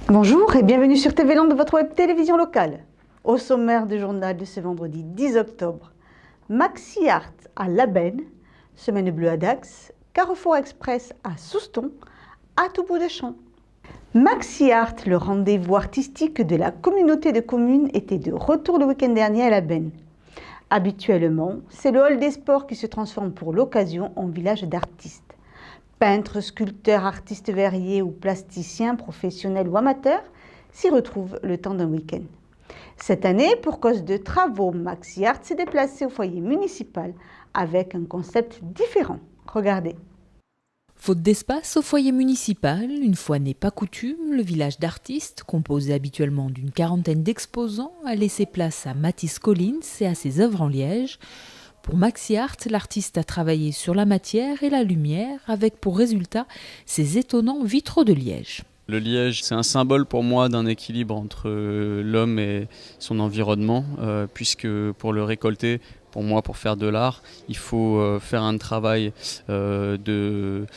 Bonjour et bienvenue sur TV Land de votre web télévision locale. Au sommaire du journal de ce vendredi 10 octobre, Maxi Art à Labenne, Semaine Bleue à Dax, Carrefour Express à Souston, à tout bout de champ. Maxi Art, le rendez-vous artistique de la communauté de communes, était de retour le week-end dernier à Labenne. Habituellement, c'est le hall des sports qui se transforme pour l'occasion en village d'artistes. Peintres, sculpteurs, artistes verriers ou plasticiens, professionnels ou amateurs, s'y retrouvent le temps d'un week-end. Cette année, pour cause de travaux, Maxi Art s'est déplacé au foyer municipal avec un concept différent. Regardez. Faute d'espace au foyer municipal, une fois n'est pas coutume, le village d'artistes, composé habituellement d'une quarantaine d'exposants, a laissé place à Mathis Collins et à ses œuvres en liège. Pour Maxi Art, l'artiste a travaillé sur la matière et la lumière, avec pour résultat ces étonnants vitraux de liège. Le liège, c'est un symbole pour moi d'un équilibre entre l'homme et son environnement, puisque pour le récolter, pour moi, pour faire de l'art, il faut faire un travail de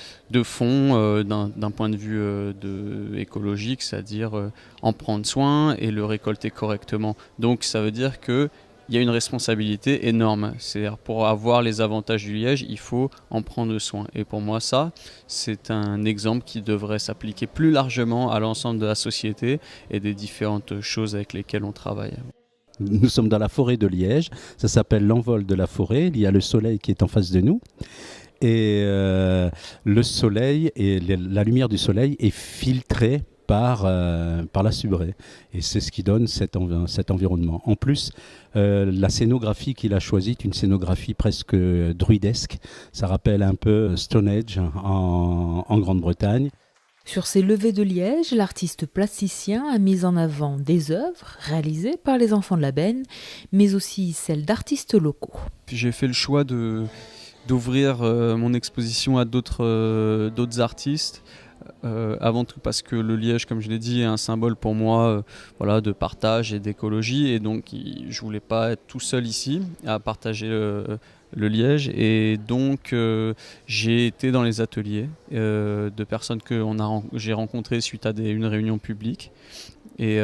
fond d'un point de vue écologique, c'est-à-dire en prendre soin et le récolter correctement. Donc ça veut dire que il y a une responsabilité énorme. C'est-à-dire pour avoir les avantages du liège, il faut en prendre soin. Et pour moi, ça, c'est un exemple qui devrait s'appliquer plus largement à l'ensemble de la société et des différentes choses avec lesquelles on travaille. Nous sommes dans la forêt de Liège. Ça s'appelle l'envol de la forêt. Il y a le soleil qui est en face de nous. Et le soleil et la lumière du soleil est filtrée par la subraie. Et c'est ce qui donne cet environnement. En plus, la scénographie qu'il a choisie est une scénographie presque druidesque. Ça rappelle un peu Stonehenge en Grande-Bretagne. Sur ces levées de liège, l'artiste plasticien a mis en avant des œuvres réalisées par les enfants de Labenne, mais aussi celles d'artistes locaux. J'ai fait le choix d'ouvrir mon exposition à d'autres artistes. Avant tout parce que le liège, comme je l'ai dit, est un symbole pour moi de partage et d'écologie, et donc je voulais pas être tout seul ici à partager le liège, et donc j'ai été dans les ateliers de personnes que j'ai rencontrées suite à une réunion publique. Et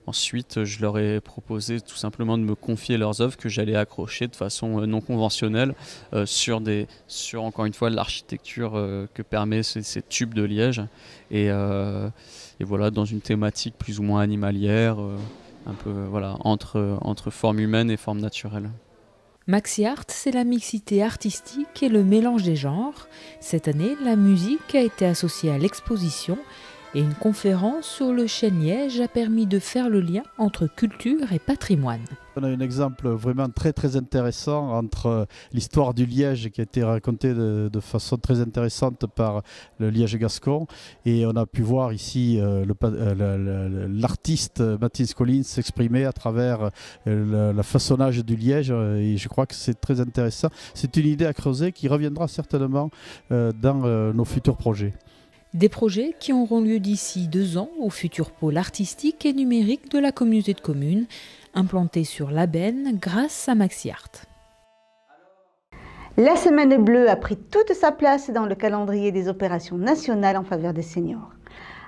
ensuite, je leur ai proposé tout simplement de me confier leurs œuvres que j'allais accrocher de façon non conventionnelle sur encore une fois l'architecture que permet ces tubes de liège. Et voilà, dans une thématique plus ou moins animalière, un peu entre forme humaine et forme naturelle. Maxi Art, c'est la mixité artistique et le mélange des genres. Cette année, la musique a été associée à l'exposition. Et une conférence sur le chêne liège a permis de faire le lien entre culture et patrimoine. On a un exemple vraiment très très intéressant entre l'histoire du liège qui a été racontée de façon très intéressante par le liège gascon, et on a pu voir ici l'artiste Mathis Collins s'exprimer à travers le façonnage du liège, et je crois que c'est très intéressant. C'est une idée à creuser qui reviendra certainement dans nos futurs projets. Des projets qui auront lieu d'ici 2 ans au futur pôle artistique et numérique de la communauté de communes, implanté sur Labenne grâce à Maxi Art. La Semaine Bleue a pris toute sa place dans le calendrier des opérations nationales en faveur des seniors.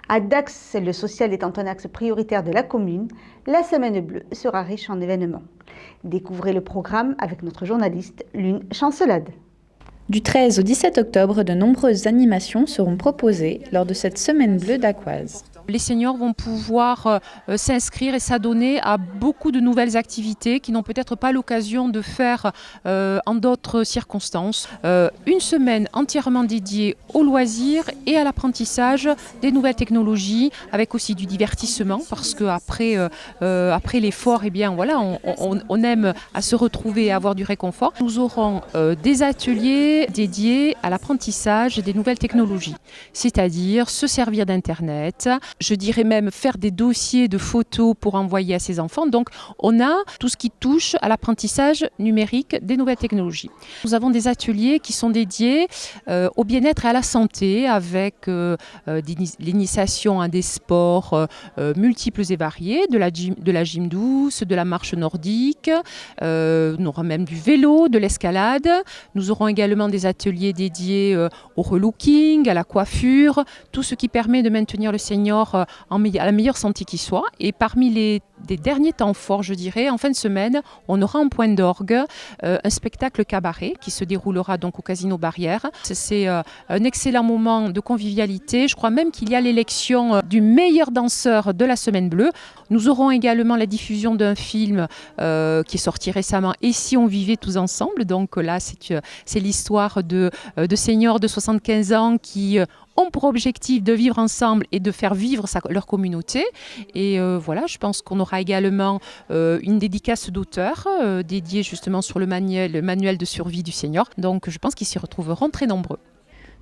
À Dax, le social étant un axe prioritaire de la commune, la Semaine Bleue sera riche en événements. Découvrez le programme avec notre journaliste Lune Chancelade. Du 13 au 17 octobre, de nombreuses animations seront proposées lors de cette Semaine Bleue d'Aquoise. Les seniors vont pouvoir s'inscrire et s'adonner à beaucoup de nouvelles activités qu'ils n'ont peut-être pas l'occasion de faire en d'autres circonstances. Une semaine entièrement dédiée aux loisirs et à l'apprentissage des nouvelles technologies, avec aussi du divertissement, parce qu'après l'effort, on aime à se retrouver et avoir du réconfort. Nous aurons des ateliers dédiés à l'apprentissage des nouvelles technologies, c'est-à-dire se servir d'Internet, je dirais même faire des dossiers de photos pour envoyer à ses enfants. Donc on a tout ce qui touche à l'apprentissage numérique des nouvelles technologies. Nous avons des ateliers qui sont dédiés au bien-être et à la santé, avec l'initiation à des sports multiples et variés, de la gym douce, de la marche nordique, nous aurons même du vélo, de l'escalade. Nous aurons également des ateliers dédiés au relooking, à la coiffure, tout ce qui permet de maintenir le senior seniors à la meilleure santé qui soit. Et parmi des derniers temps forts, je dirais, en fin de semaine, on aura en point d'orgue un spectacle cabaret qui se déroulera donc au Casino Barrière. C'est un excellent moment de convivialité. Je crois même qu'il y a l'élection du meilleur danseur de la Semaine Bleue. Nous aurons également la diffusion d'un film qui est sorti récemment, Et si on vivait tous ensemble. Donc là, c'est l'histoire de seniors de 75 ans qui ont pour objectif de vivre ensemble et de faire vivre leur communauté. Et voilà, je pense qu'on aura également une dédicace d'auteur dédiée justement sur le manuel de survie du senior. Donc je pense qu'ils s'y retrouveront très nombreux.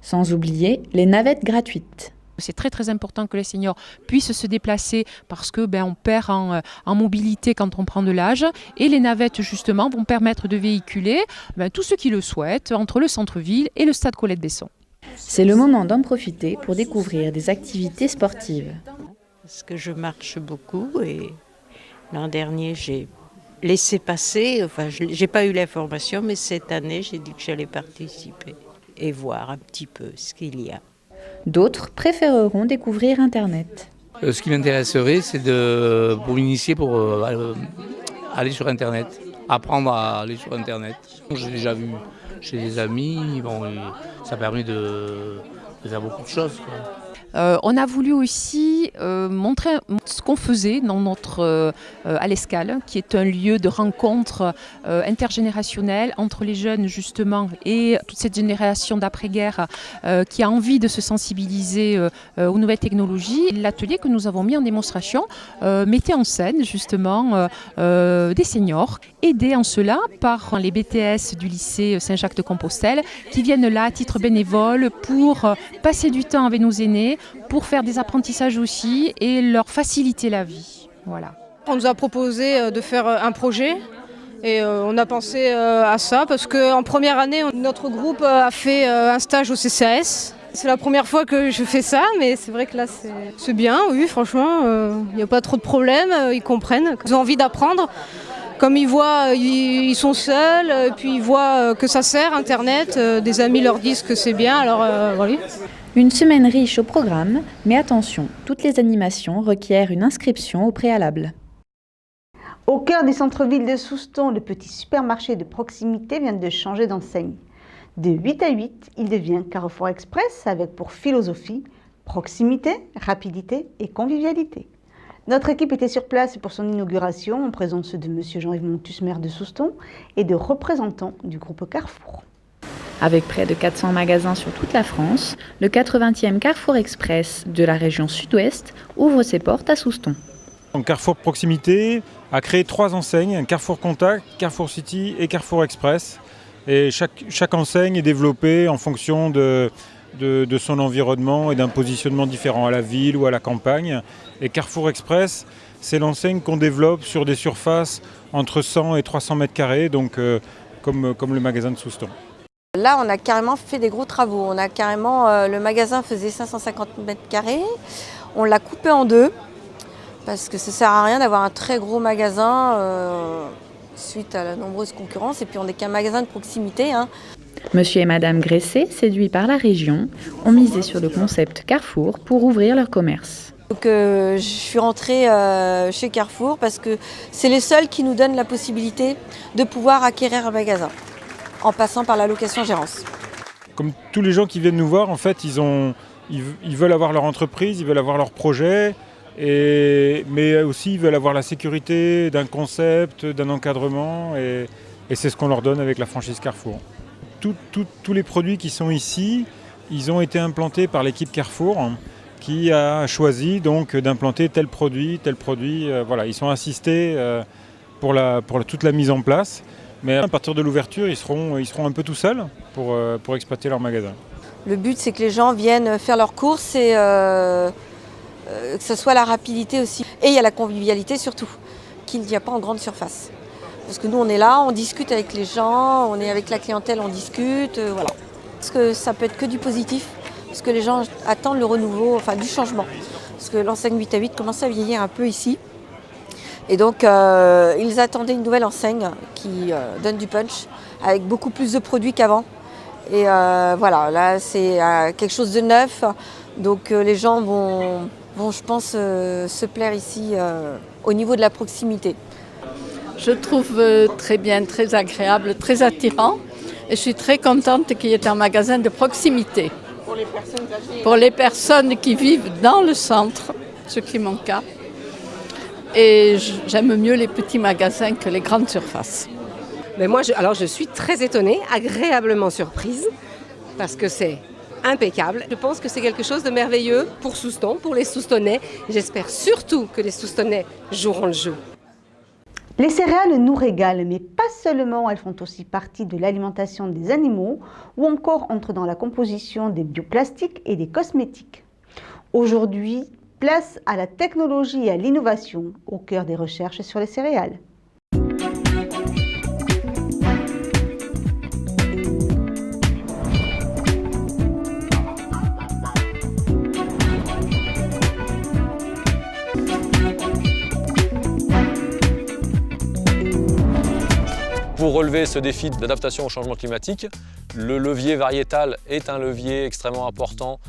Sans oublier les navettes gratuites. C'est très très important que les seniors puissent se déplacer parce que on perd en mobilité quand on prend de l'âge, et les navettes justement vont permettre de véhiculer tous ceux qui le souhaitent entre le centre-ville et le stade Colette-Besson. C'est le moment d'en profiter pour découvrir des activités sportives. Parce que je marche beaucoup et l'an dernier j'ai laissé passer, enfin j'ai pas eu l'information, mais cette année j'ai dit que j'allais participer et voir un petit peu ce qu'il y a. D'autres préféreront découvrir Internet. Ce qui m'intéresserait, c'est pour m'initier pour aller sur Internet, apprendre à aller sur Internet. J'ai déjà vu chez des amis, ça permet de faire beaucoup de choses, quoi. On a voulu aussi montrer ce qu'on faisait dans notre à l'Escale, qui est un lieu de rencontre intergénérationnelle entre les jeunes justement et toute cette génération d'après-guerre qui a envie de se sensibiliser aux nouvelles technologies. L'atelier que nous avons mis en démonstration mettait en scène justement des seniors, aidés en cela par les BTS du lycée Saint-Jacques-de-Compostelle qui viennent là à titre bénévole pour passer du temps avec nos aînés, pour faire des apprentissages aussi et leur faciliter la vie. Voilà. On nous a proposé de faire un projet et on a pensé à ça parce qu'en première année, notre groupe a fait un stage au CCAS. C'est la première fois que je fais ça, mais c'est vrai que là c'est bien, oui, franchement, il n'y a pas trop de problèmes, ils comprennent, ils ont envie d'apprendre. Comme ils voient, ils sont seuls, et puis ils voient que ça sert, Internet, des amis leur disent que c'est bien, alors voilà. Une semaine riche au programme, mais attention, toutes les animations requièrent une inscription au préalable. Au cœur du centre-ville de Souston, le petit supermarché de proximité vient de changer d'enseigne. De 8 à 8, il devient Carrefour Express avec pour philosophie proximité, rapidité et convivialité. Notre équipe était sur place pour son inauguration en présence de M. Jean-Yves Montus, maire de Souston, et de représentants du groupe Carrefour. Avec près de 400 magasins sur toute la France, le 80e Carrefour Express de la région Sud-Ouest ouvre ses portes à Souston. Carrefour Proximité a créé 3 enseignes, Carrefour Contact, Carrefour City et Carrefour Express. Et chaque enseigne est développée en fonction de son environnement et d'un positionnement différent à la ville ou à la campagne. Et Carrefour Express, c'est l'enseigne qu'on développe sur des surfaces entre 100 et 300 mètres carrés, donc comme le magasin de Souston. Là, on a carrément fait des gros travaux. On a carrément, le magasin faisait 550 mètres carrés. On l'a coupé en 2 parce que ça ne sert à rien d'avoir un très gros magasin suite à la nombreuse concurrence. Et puis, on n'est qu'un magasin de proximité. Monsieur et Madame Gressé, séduits par la région, ont misé sur le concept Carrefour pour ouvrir leur commerce. Donc, je suis rentrée chez Carrefour parce que c'est les seuls qui nous donnent la possibilité de pouvoir acquérir un magasin en passant par la location-gérance. Comme tous les gens qui viennent nous voir, en fait, ils veulent avoir leur entreprise, ils veulent avoir leur projet, mais aussi ils veulent avoir la sécurité d'un concept, d'un encadrement, et c'est ce qu'on leur donne avec la franchise Carrefour. Tous les produits qui sont ici, ils ont été implantés par l'équipe Carrefour, qui a choisi donc d'implanter tel produit, voilà, ils sont assistés pour toute la mise en place. Mais à partir de l'ouverture, ils seront un peu tout seuls pour exploiter leur magasin. Le but, c'est que les gens viennent faire leurs courses et que ce soit la rapidité aussi. Et il y a la convivialité surtout, qu'il n'y a pas en grande surface. Parce que nous, on est là, on discute avec les gens, on est avec la clientèle, on discute, voilà. Parce que ça peut être que du positif, parce que les gens attendent le renouveau, enfin du changement. Parce que l'enseigne 8 à 8 commence à vieillir un peu ici. Et donc, ils attendaient une nouvelle enseigne qui donne du punch, avec beaucoup plus de produits qu'avant. Et voilà, là, c'est quelque chose de neuf. Donc, les gens vont vont, je pense, se plaire ici au niveau de la proximité. Je trouve très bien, très agréable, très attirant. Et je suis très contente qu'il y ait un magasin de proximité. Pour les personnes âgées. Pour les personnes qui vivent dans le centre, ce qui est mon cas. Et j'aime mieux les petits magasins que les grandes surfaces. Mais moi, je suis très étonnée, agréablement surprise, parce que c'est impeccable. Je pense que c'est quelque chose de merveilleux pour Soustons, pour les Soustonnais. J'espère surtout que les Soustonnais joueront le jeu. Les céréales nous régalent, mais pas seulement, elles font aussi partie de l'alimentation des animaux ou encore entrent dans la composition des bioplastiques et des cosmétiques. Aujourd'hui, place à la technologie et à l'innovation au cœur des recherches sur les céréales. Pour relever ce défi d'adaptation au changement climatique, le levier variétal est un levier extrêmement important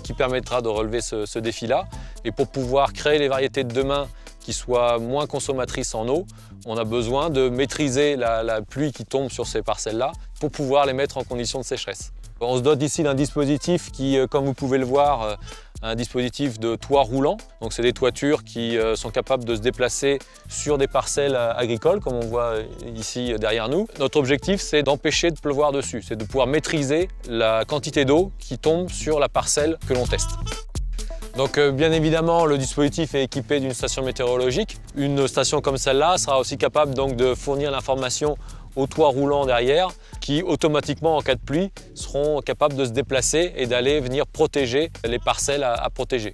qui permettra de relever ce défi-là. Et pour pouvoir créer les variétés de demain qui soient moins consommatrices en eau, on a besoin de maîtriser la pluie qui tombe sur ces parcelles-là pour pouvoir les mettre en conditions de sécheresse. On se dote ici d'un dispositif qui, comme vous pouvez le voir, un dispositif de toit roulant. Donc c'est des toitures qui sont capables de se déplacer sur des parcelles agricoles, comme on voit ici derrière nous. Notre objectif, c'est d'empêcher de pleuvoir dessus, c'est de pouvoir maîtriser la quantité d'eau qui tombe sur la parcelle que l'on teste. Donc bien évidemment, le dispositif est équipé d'une station météorologique. Une station comme celle-là sera aussi capable donc de fournir l'information au toit roulant derrière, qui automatiquement, en cas de pluie, seront capables de se déplacer et d'aller venir protéger les parcelles à protéger.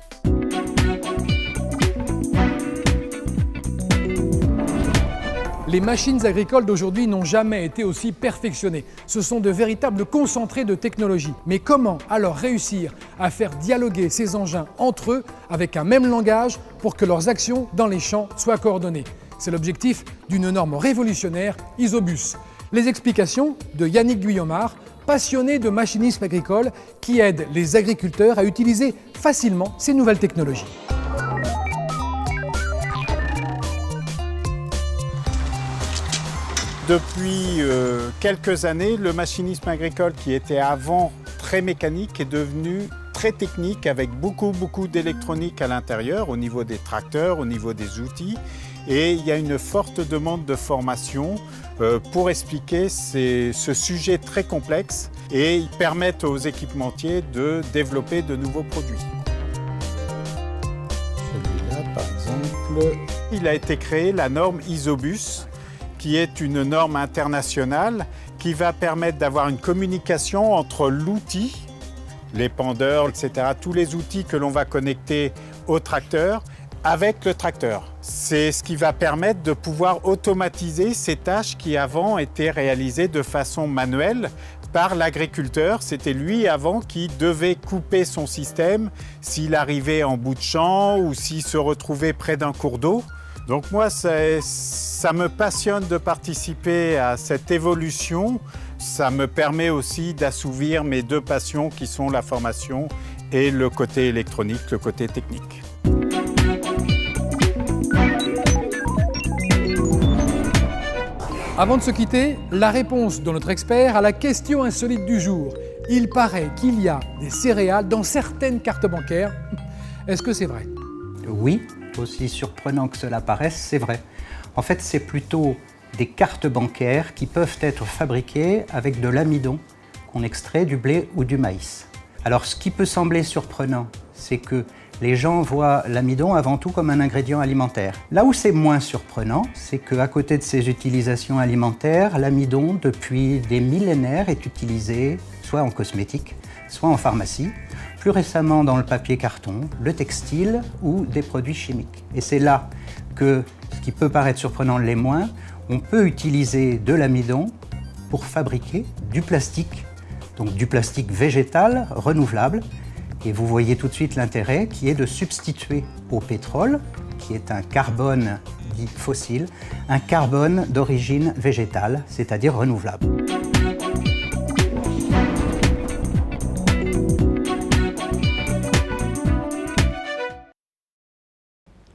Les machines agricoles d'aujourd'hui n'ont jamais été aussi perfectionnées. Ce sont de véritables concentrés de technologie. Mais comment alors réussir à faire dialoguer ces engins entre eux avec un même langage pour que leurs actions dans les champs soient coordonnées? C'est l'objectif d'une norme révolutionnaire, Isobus. Les explications de Yannick Guillaumard, passionné de machinisme agricole qui aide les agriculteurs à utiliser facilement ces nouvelles technologies. Depuis quelques années, le machinisme agricole qui était avant très mécanique est devenu très technique avec beaucoup d'électronique à l'intérieur au niveau des tracteurs, au niveau des outils. Et il y a une forte demande de formation pour expliquer ce sujet très complexe et ils permettent aux équipementiers de développer de nouveaux produits. Celui-là, par exemple, il a été créé la norme Isobus, qui est une norme internationale qui va permettre d'avoir une communication entre l'outil, les pendeurs, etc., tous les outils que l'on va connecter au tracteur, avec le tracteur. C'est ce qui va permettre de pouvoir automatiser ces tâches qui avant étaient réalisées de façon manuelle par l'agriculteur. C'était lui avant qui devait couper son système s'il arrivait en bout de champ ou s'il se retrouvait près d'un cours d'eau. Donc moi, ça me passionne de participer à cette évolution. Ça me permet aussi d'assouvir mes deux passions qui sont la formation et le côté électronique, le côté technique. Avant de se quitter, la réponse de notre expert à la question insolite du jour. Il paraît qu'il y a des céréales dans certaines cartes bancaires. Est-ce que c'est vrai? Oui, aussi surprenant que cela paraisse, c'est vrai. En fait, c'est plutôt des cartes bancaires qui peuvent être fabriquées avec de l'amidon qu'on extrait du blé ou du maïs. Alors, ce qui peut sembler surprenant, c'est que les gens voient l'amidon avant tout comme un ingrédient alimentaire. Là où c'est moins surprenant, c'est qu'à côté de ces utilisations alimentaires, l'amidon, depuis des millénaires, est utilisé soit en cosmétique, soit en pharmacie, plus récemment dans le papier carton, le textile ou des produits chimiques. Et c'est là que, ce qui peut paraître surprenant l'est moins, on peut utiliser de l'amidon pour fabriquer du plastique, donc du plastique végétal renouvelable. Et vous voyez tout de suite l'intérêt qui est de substituer au pétrole, qui est un carbone dit fossile, un carbone d'origine végétale, c'est-à-dire renouvelable.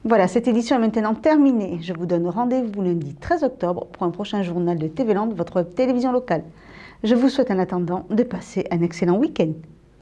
Voilà, cette édition est maintenant terminée. Je vous donne rendez-vous lundi 13 octobre pour un prochain journal de TV Land, votre télévision locale. Je vous souhaite en attendant de passer un excellent week-end.